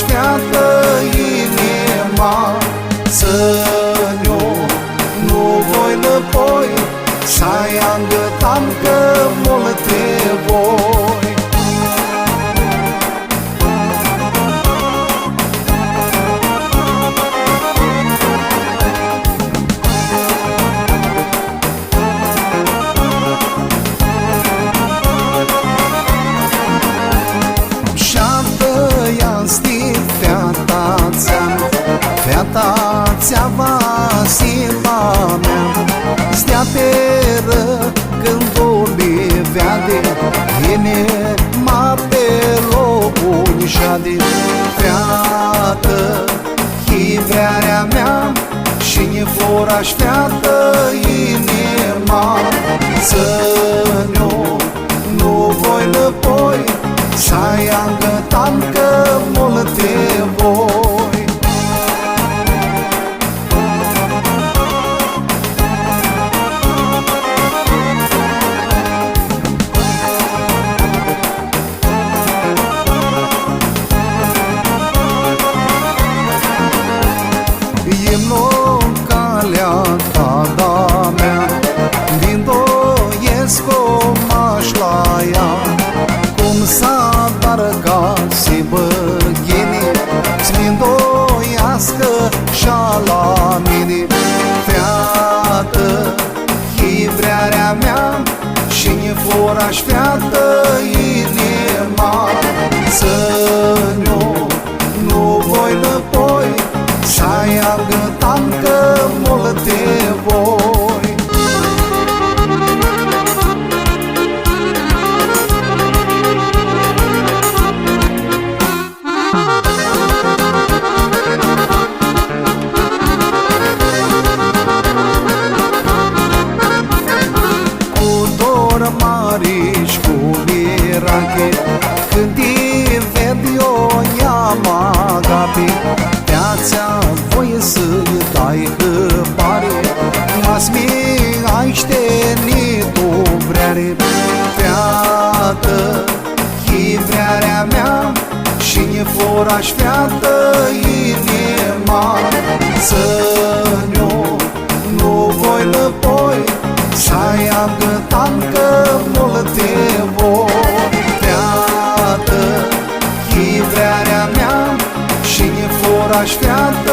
fiată inima, să nu voi înapoi, să-i angătam că multe voi. Feata ți-a Vasila mea, stea peră când vorbi veade, inima pe locul șade. Feată, chivrearea mea, și-ne foraș feată inima, să nu voi înapoi, să-i angătam că multe voi. Calea ta, da mea, din-doiesc-o m-aș la ea, cum s-a barcat-si băghini, ți-mi-ndoiască și-a la mine. Feată, chivrearea mea, și-ne foraș feată inima, să nu voi înapoi, să-i argătam că multe voi. Cu dor mari și cu mirache, când te ved eu i-am agape, ți-a voie să-i dai hăpare, mas mi-ai ștenit o vrere. Feată, chivrearea mea, și-ne foraș feată inima, să nu voi înapoi, să-i angătam că multe voi. Feată, chivrearea mea, și-ne foraș feată